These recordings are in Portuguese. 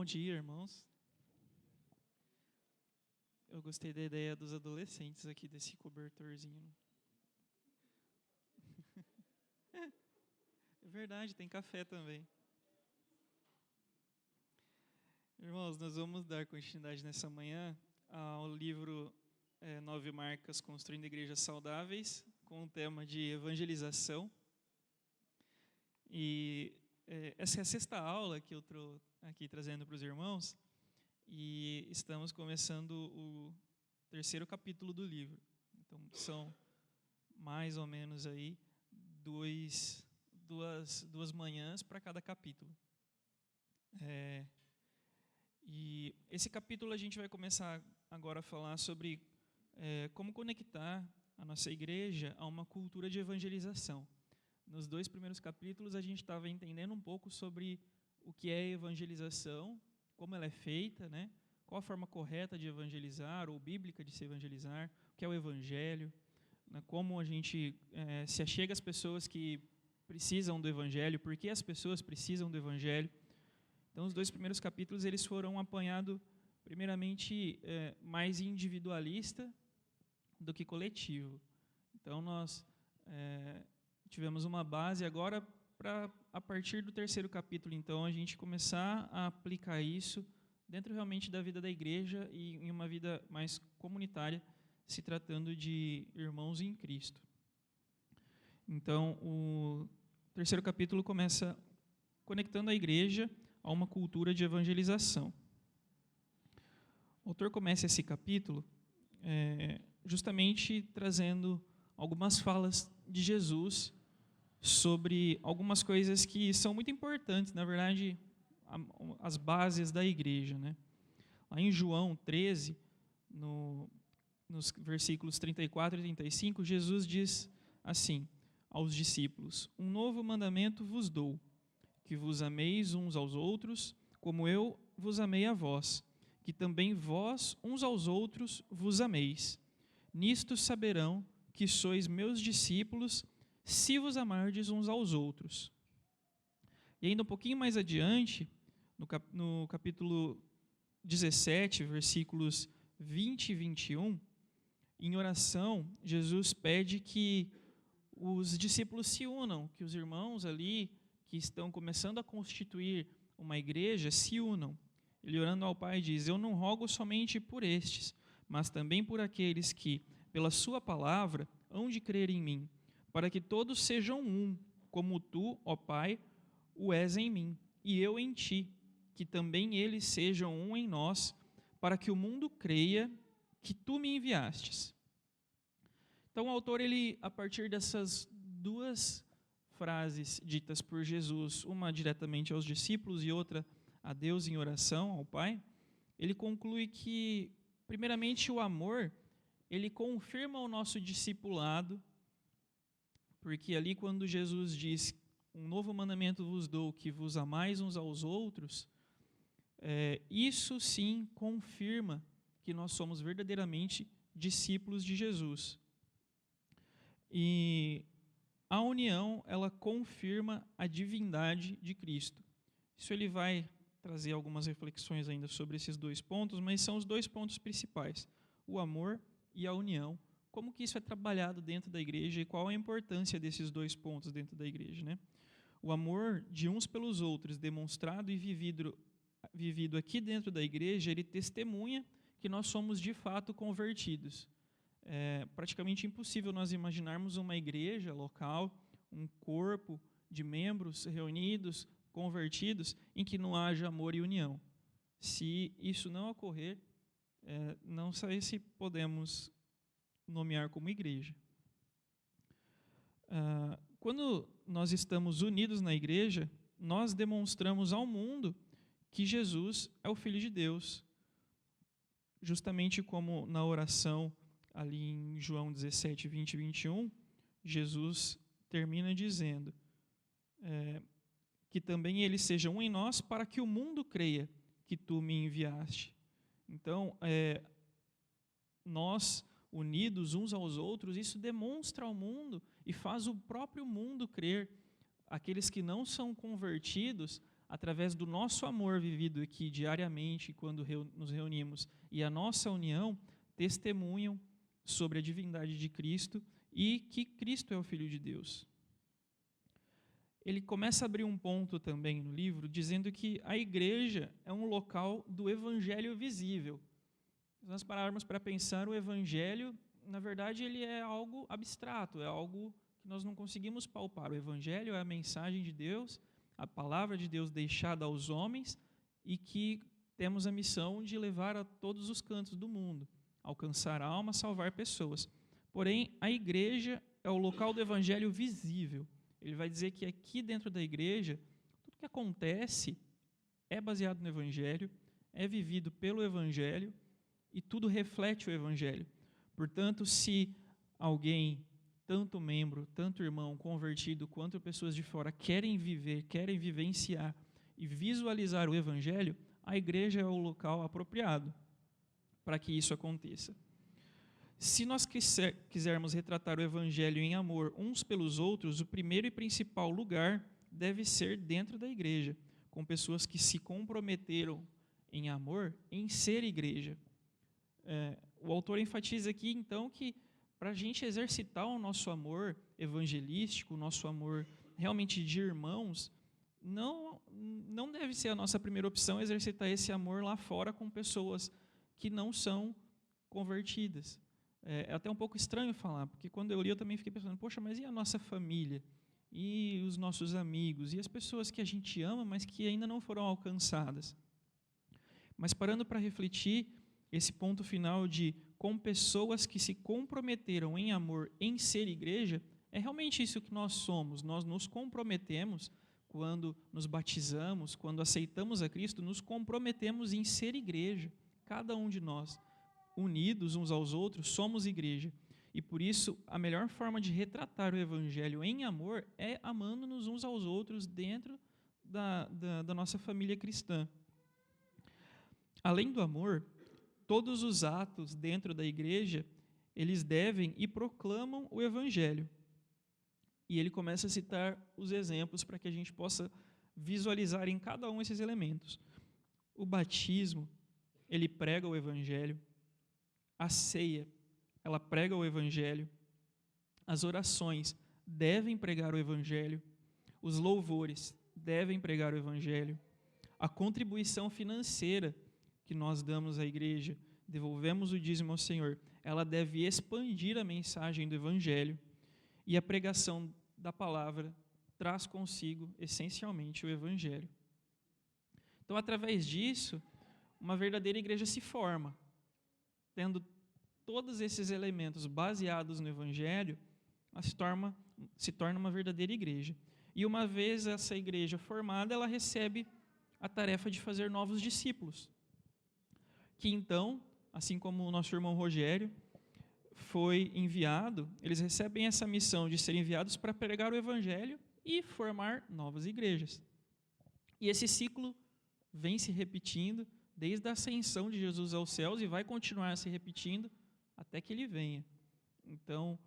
dia, irmãos. Eu gostei da ideia dos adolescentes aqui, desse cobertorzinho. É verdade, tem café também. Irmãos, nós vamos dar continuidade nessa manhã ao livro 9 Marcas Construindo Igrejas Saudáveis, com o tema de evangelização. E essa é a sexta aula que eu estou aqui trazendo para os irmãos, e estamos começando o terceiro capítulo do livro. Então, são mais ou menos aí duas manhãs para cada capítulo. E esse capítulo a gente vai começar agora a falar sobre como conectar a nossa igreja a uma cultura de evangelização. Nos dois primeiros capítulos a gente estava entendendo um pouco sobre o que é evangelização, como ela é feita, né? Qual a forma correta de evangelizar, ou bíblica de se evangelizar, o que é o evangelho, né? Como a gente se achega às pessoas que precisam do evangelho, por que as pessoas precisam do evangelho. Então, os dois primeiros capítulos eles foram apanhados, primeiramente, mais individualista do que coletivo. Então, nós tivemos uma base agora para, a partir do terceiro capítulo, então, a gente começar a aplicar isso dentro realmente da vida da igreja e em uma vida mais comunitária, se tratando de irmãos em Cristo. Então, o terceiro capítulo começa conectando a igreja a uma cultura de evangelização. O autor começa esse capítulo justamente trazendo algumas falas de Jesus sobre algumas coisas que são muito importantes, na verdade, as bases da igreja, né? Lá em João 13, nos versículos 34 e 35, Jesus diz assim aos discípulos: um novo mandamento vos dou, que vos ameis uns aos outros, como eu vos amei a vós, que também vós uns aos outros vos ameis. Nisto saberão que sois meus discípulos, se vos amardes uns aos outros. E ainda um pouquinho mais adiante, no capítulo 17, versículos 20 e 21, em oração, Jesus pede que os discípulos se unam, que os irmãos ali, que estão começando a constituir uma igreja, se unam. Ele, orando ao Pai, diz: eu não rogo somente por estes, mas também por aqueles que, pela sua palavra, hão de crer em mim, para que todos sejam um, como tu, ó Pai, o és em mim, e eu em ti, que também eles sejam um em nós, para que o mundo creia que tu me enviastes. Então o autor, ele, a partir dessas duas frases ditas por Jesus, uma diretamente aos discípulos e outra a Deus em oração, ao Pai, ele conclui que, primeiramente, o amor, ele confirma o nosso discipulado, porque ali quando Jesus diz: um novo mandamento vos dou, que vos amais uns aos outros, isso sim confirma que nós somos verdadeiramente discípulos de Jesus. E a união, ela confirma a divindade de Cristo. Isso ele vai trazer algumas reflexões ainda sobre esses dois pontos, mas são os dois pontos principais: o amor e a união. Como que isso é trabalhado dentro da igreja e qual a importância desses dois pontos dentro da igreja, né? O amor de uns pelos outros, demonstrado e vivido aqui dentro da igreja, ele testemunha que nós somos de fato convertidos. É praticamente impossível nós imaginarmos uma igreja local, um corpo de membros reunidos, convertidos, em que não haja amor e união. Se isso não ocorrer, não sei se podemos nomear como igreja. Quando nós estamos unidos na igreja, nós demonstramos ao mundo que Jesus é o Filho de Deus. Justamente como na oração ali em João 17, 20 e 21, Jesus termina dizendo que também eles sejam um em nós, para que o mundo creia que tu me enviaste. Então, nós unidos uns aos outros, isso demonstra ao mundo e faz o próprio mundo crer. Aqueles que não são convertidos, através do nosso amor vivido aqui diariamente, quando nos reunimos, e a nossa união, testemunham sobre a divindade de Cristo e que Cristo é o Filho de Deus. Ele começa a abrir um ponto também no livro, dizendo que a igreja é um local do evangelho visível. Se nós pararmos para pensar, o evangelho, na verdade, ele é algo abstrato, é algo que nós não conseguimos palpar. O evangelho é a mensagem de Deus, a palavra de Deus deixada aos homens e que temos a missão de levar a todos os cantos do mundo, alcançar almas, salvar pessoas. Porém, a igreja é o local do evangelho visível. Ele vai dizer que aqui dentro da igreja, tudo que acontece é baseado no evangelho, é vivido pelo evangelho e tudo reflete o evangelho. Portanto, se alguém, tanto membro, tanto irmão convertido, quanto pessoas de fora, querem viver, querem vivenciar e visualizar o evangelho, a igreja é o local apropriado para que isso aconteça. Se nós quisermos retratar o evangelho em amor uns pelos outros, o primeiro e principal lugar deve ser dentro da igreja, com pessoas que se comprometeram em amor em ser igreja. O autor enfatiza aqui, então, que para a gente exercitar o nosso amor evangelístico, o nosso amor realmente de irmãos, não deve ser a nossa primeira opção exercitar esse amor lá fora com pessoas que não são convertidas. É até um pouco estranho falar, porque quando eu li eu também fiquei pensando, poxa, mas e a nossa família? E os nossos amigos? E as pessoas que a gente ama, mas que ainda não foram alcançadas? Mas parando para refletir, esse ponto final de com pessoas que se comprometeram em amor em ser igreja, é realmente isso que nós somos. Nós nos comprometemos quando nos batizamos, quando aceitamos a Cristo, nos comprometemos em ser igreja, cada um de nós. Unidos uns aos outros, somos igreja. E por isso, a melhor forma de retratar o evangelho em amor é amando-nos uns aos outros dentro da nossa família cristã. Além do amor, todos os atos dentro da igreja, eles devem e proclamam o evangelho. E ele começa a citar os exemplos para que a gente possa visualizar em cada um esses elementos. O batismo, ele prega o evangelho. A ceia, ela prega o evangelho. As orações devem pregar o evangelho. Os louvores devem pregar o evangelho. A contribuição financeira que nós damos à igreja, devolvemos o dízimo ao Senhor, ela deve expandir a mensagem do evangelho. E a pregação da palavra traz consigo, essencialmente, o evangelho. Então, através disso, uma verdadeira igreja se forma. Tendo todos esses elementos baseados no evangelho, ela se torna uma verdadeira igreja. E uma vez essa igreja formada, ela recebe a tarefa de fazer novos discípulos. Que então, assim como o nosso irmão Rogério foi enviado, eles recebem essa missão de serem enviados para pregar o evangelho e formar novas igrejas. E esse ciclo vem se repetindo desde a ascensão de Jesus aos céus e vai continuar se repetindo até que ele venha. Então,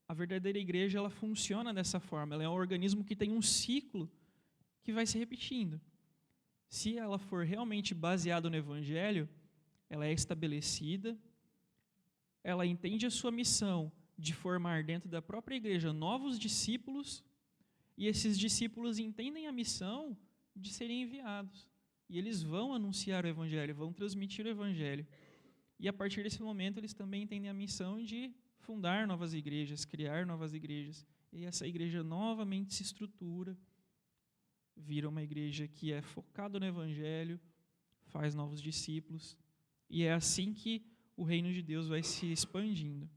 a verdadeira igreja, ela funciona dessa forma, ela é um organismo que tem um ciclo que vai se repetindo. Se ela for realmente baseada no evangelho, ela é estabelecida, ela entende a sua missão de formar dentro da própria igreja novos discípulos, e esses discípulos entendem a missão de serem enviados. E eles vão anunciar o evangelho, vão transmitir o evangelho. E a partir desse momento, eles também entendem a missão de fundar novas igrejas, criar novas igrejas. E essa igreja novamente se estrutura, vira uma igreja que é focada no evangelho, faz novos discípulos. E é assim que o reino de Deus vai se expandindo.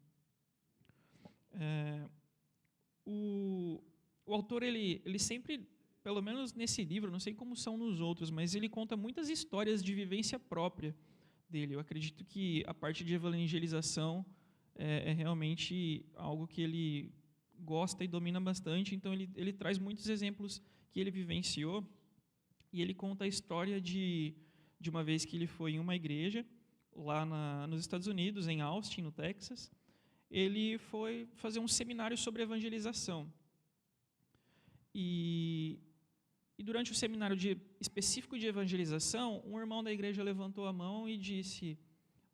O autor, ele sempre, pelo menos nesse livro, não sei como são nos outros, mas ele conta muitas histórias de vivência própria dele. Eu acredito que a parte de evangelização é realmente algo que ele gosta e domina bastante, então ele traz muitos exemplos que ele vivenciou, e ele conta a história de uma vez que ele foi em uma igreja, lá nos Estados Unidos, em Austin, no Texas. Ele foi fazer um seminário sobre evangelização. E E durante o seminário específico de evangelização, um irmão da igreja levantou a mão e disse,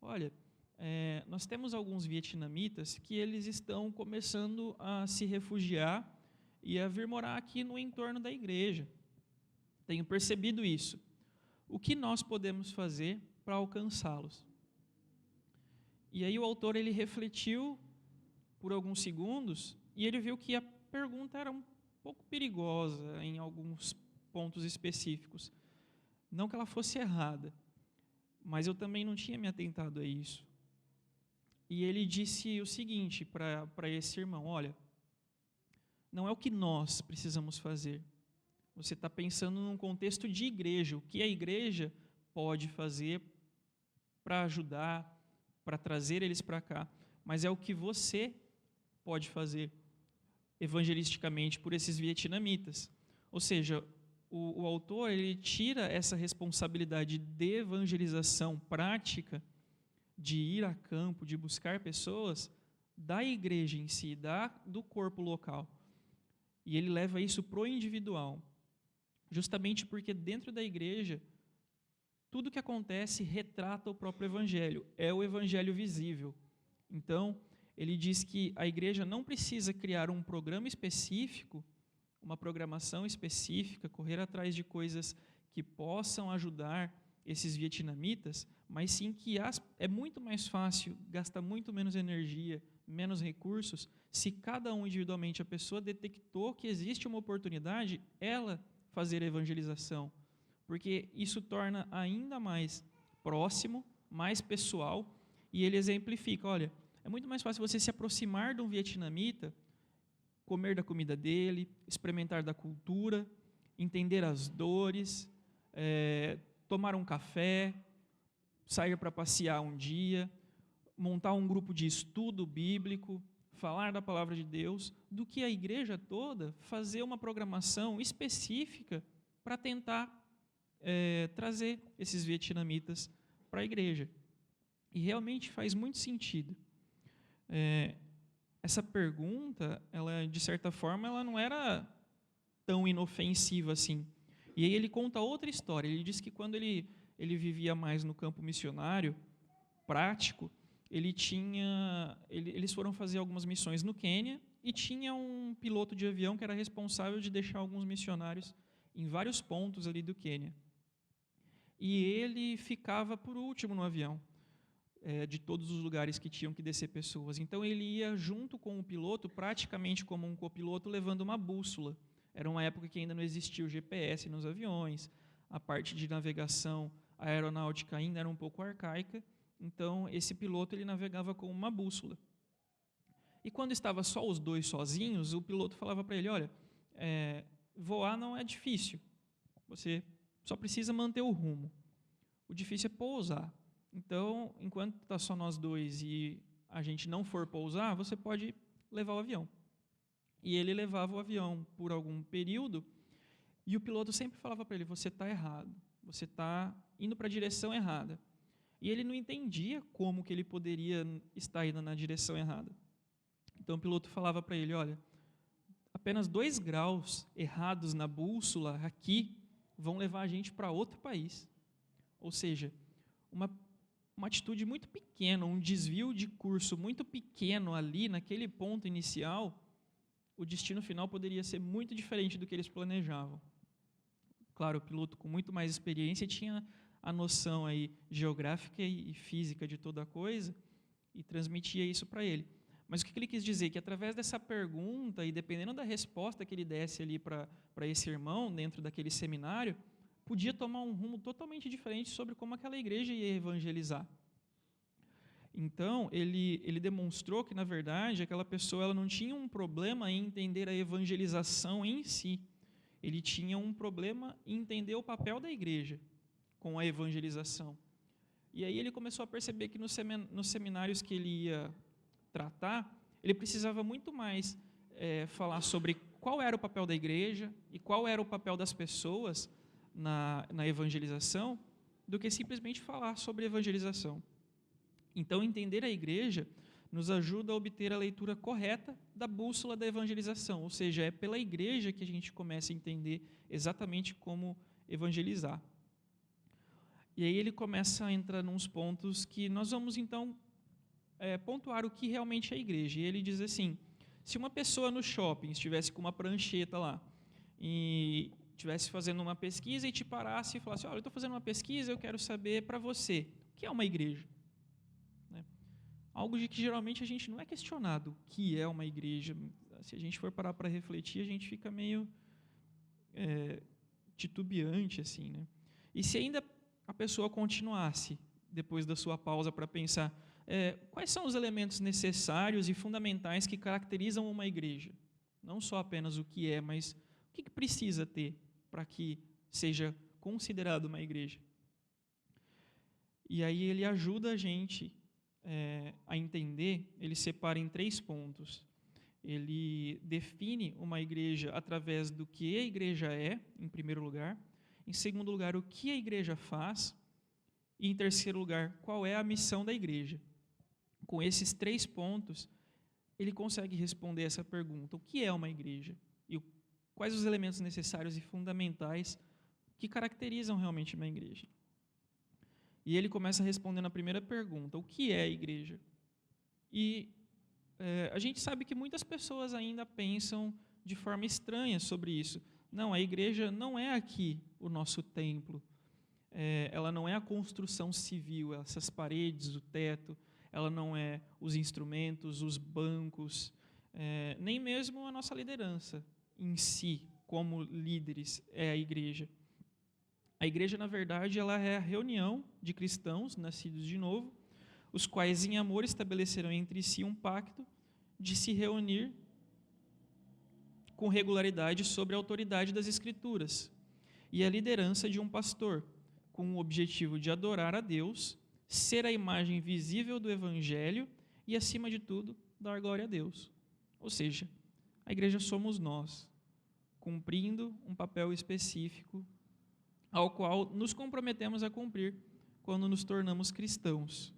olha, nós temos alguns vietnamitas que eles estão começando a se refugiar e a vir morar aqui no entorno da igreja. Tenho percebido isso. O que nós podemos fazer para alcançá-los? E aí o autor ele refletiu por alguns segundos e ele viu que a pergunta era um pouco perigosa em alguns pontos específicos. Não que ela fosse errada, mas eu também não tinha me atentado a isso. E ele disse o seguinte para esse irmão, olha, não é o que nós precisamos fazer. Você está pensando num contexto de igreja, o que a igreja pode fazer para ajudar, para trazer eles para cá, mas é o que você pode fazer evangelisticamente por esses vietnamitas. Ou seja, o autor ele tira essa responsabilidade de evangelização prática, de ir a campo, de buscar pessoas, da igreja em si, do corpo local. E ele leva isso para o individual, justamente porque dentro da igreja, tudo que acontece retrata o próprio evangelho, é o evangelho visível. Então, ele diz que a igreja não precisa criar um programa específico, uma programação específica, correr atrás de coisas que possam ajudar esses vietnamitas, mas sim que é muito mais fácil, gasta muito menos energia, menos recursos, se cada um individualmente, a pessoa detectou que existe uma oportunidade, ela fazer a evangelização, porque isso torna ainda mais próximo, mais pessoal, e ele exemplifica, olha, é muito mais fácil você se aproximar de um vietnamita, comer da comida dele, experimentar da cultura, entender as dores, tomar um café, sair para passear um dia, montar um grupo de estudo bíblico, falar da palavra de Deus, do que a igreja toda fazer uma programação específica para tentar trazer esses vietnamitas para a igreja. E realmente faz muito sentido. Essa pergunta, ela, de certa forma, ela não era tão inofensiva assim. E aí ele conta outra história. Ele diz que quando ele vivia mais no campo missionário, prático, eles foram fazer algumas missões no Quênia e tinha um piloto de avião que era responsável de deixar alguns missionários em vários pontos ali do Quênia. E ele ficava por último no avião, de todos os lugares que tinham que descer pessoas. Então ele ia junto com o piloto, praticamente como um copiloto, levando uma bússola. Era uma época que ainda não existia o GPS nos aviões, a parte de navegação aeronáutica ainda era um pouco arcaica, então esse piloto ele navegava com uma bússola. E quando estava só os dois sozinhos, o piloto falava para ele, olha, voar não é difícil, você só precisa manter o rumo. O difícil é pousar. Então, enquanto está só nós dois e a gente não for pousar, você pode levar o avião. E ele levava o avião por algum período e o piloto sempre falava para ele, você está errado, você está indo para a direção errada. E ele não entendia como que ele poderia estar indo na direção errada. Então o piloto falava para ele, olha, apenas 2 graus errados na bússola aqui vão levar a gente para outro país. Ou seja, uma atitude muito pequena, um desvio de curso muito pequeno ali, naquele ponto inicial, o destino final poderia ser muito diferente do que eles planejavam. Claro, o piloto com muito mais experiência tinha a noção aí geográfica e física de toda a coisa e transmitia isso para ele. Mas o que ele quis dizer? Que através dessa pergunta e dependendo da resposta que ele desse ali para esse irmão dentro daquele seminário, podia tomar um rumo totalmente diferente sobre como aquela igreja ia evangelizar. Então, ele demonstrou que, na verdade, aquela pessoa ela não tinha um problema em entender a evangelização em si. Ele tinha um problema em entender o papel da igreja com a evangelização. E aí ele começou a perceber que nos seminários que ele ia tratar, ele precisava muito mais falar sobre qual era o papel da igreja e qual era o papel das pessoas na evangelização, do que simplesmente falar sobre evangelização. Então, entender a igreja nos ajuda a obter a leitura correta da bússola da evangelização, ou seja, é pela igreja que a gente começa a entender exatamente como evangelizar. E aí ele começa a entrar nos pontos que nós vamos, então, pontuar o que realmente é a igreja. E ele diz assim, se uma pessoa no shopping estivesse com uma prancheta lá e estivesse fazendo uma pesquisa e te parasse e falasse, olha, eu estou fazendo uma pesquisa, eu quero saber para você, o que é uma igreja? Né? Algo de que geralmente a gente não é questionado, o que é uma igreja. Se a gente for parar para refletir, a gente fica meio titubeante, assim, né? E se ainda a pessoa continuasse, depois da sua pausa, para pensar, quais são os elementos necessários e fundamentais que caracterizam uma igreja? Não só apenas o que é, mas o que precisa ter para que seja considerado uma igreja? E aí ele ajuda a gente a entender, ele separa em 3 pontos. Ele define uma igreja através do que a igreja é, em primeiro lugar. Em segundo lugar, o que a igreja faz. E em terceiro lugar, qual é a missão da igreja. Com esses 3 pontos, ele consegue responder essa pergunta: o que é uma igreja? E quais os elementos necessários e fundamentais que caracterizam realmente uma igreja? E ele começa respondendo a primeira pergunta: o que é a igreja? E a gente sabe que muitas pessoas ainda pensam de forma estranha sobre isso. Não, a igreja não é aqui o nosso templo. Ela não é a construção civil, essas paredes, o teto. Ela não é os instrumentos, os bancos, nem mesmo a nossa liderança em si, como líderes, é a igreja. A igreja, na verdade, ela é a reunião de cristãos nascidos de novo, os quais em amor estabeleceram entre si um pacto de se reunir com regularidade sobre a autoridade das Escrituras e a liderança de um pastor, com o objetivo de adorar a Deus, ser a imagem visível do Evangelho e, acima de tudo, dar glória a Deus. Ou seja, a igreja somos nós, cumprindo um papel específico ao qual nos comprometemos a cumprir quando nos tornamos cristãos.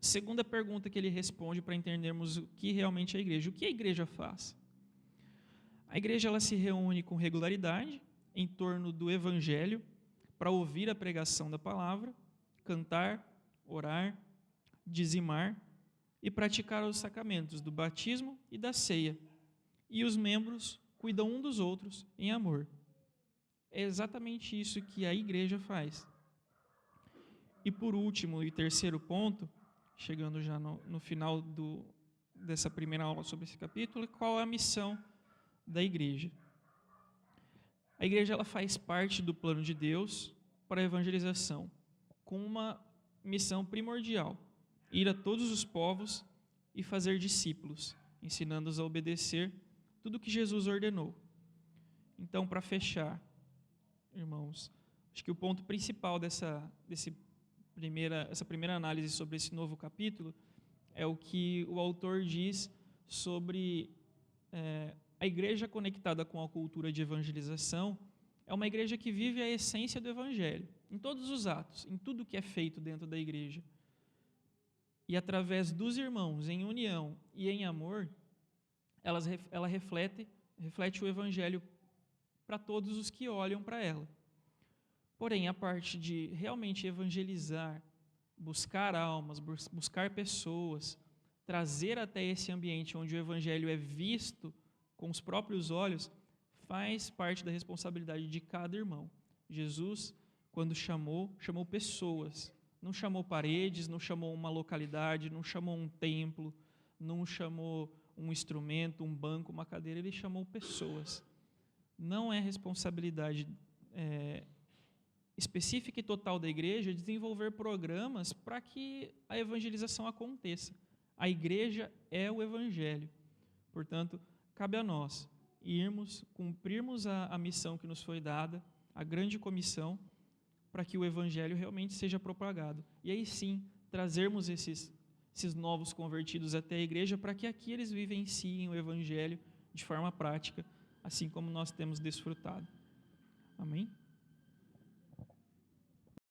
Segunda pergunta que ele responde para entendermos o que realmente é a igreja. O que a igreja faz? A igreja ela se reúne com regularidade em torno do Evangelho para ouvir a pregação da palavra, cantar, orar, dizimar e praticar os sacramentos do batismo e da ceia. E os membros cuidam um dos outros em amor. É exatamente isso que a igreja faz. E por último e terceiro ponto, chegando já no final dessa primeira aula sobre esse capítulo, qual é a missão da igreja? A igreja ela faz parte do plano de Deus para a evangelização, com uma missão primordial: ir a todos os povos e fazer discípulos, ensinando-os a obedecer tudo o que Jesus ordenou. Então, para fechar, irmãos, acho que o ponto principal dessa primeira análise sobre esse novo capítulo é o que o autor diz sobre a igreja conectada com a cultura de evangelização. É uma igreja que vive a essência do evangelho, em todos os atos, em tudo que é feito dentro da igreja. E através dos irmãos, em união e em amor, ela reflete o evangelho para todos os que olham para ela. Porém, a parte de realmente evangelizar, buscar almas, buscar pessoas, trazer até esse ambiente onde o evangelho é visto com os próprios olhos, faz parte da responsabilidade de cada irmão. Jesus, quando chamou pessoas. Não chamou paredes, não chamou uma localidade, não chamou um templo, não chamou um instrumento, um banco, uma cadeira. Ele chamou pessoas. Não é responsabilidade específica e total da igreja desenvolver programas para que a evangelização aconteça. A igreja é o evangelho. Portanto, cabe a nós cumprirmos a missão que nos foi dada, a grande comissão, para que o evangelho realmente seja propagado. E aí sim, trazermos esses novos convertidos até a igreja para que aqui eles vivenciem o evangelho de forma prática, assim como nós temos desfrutado. Amém?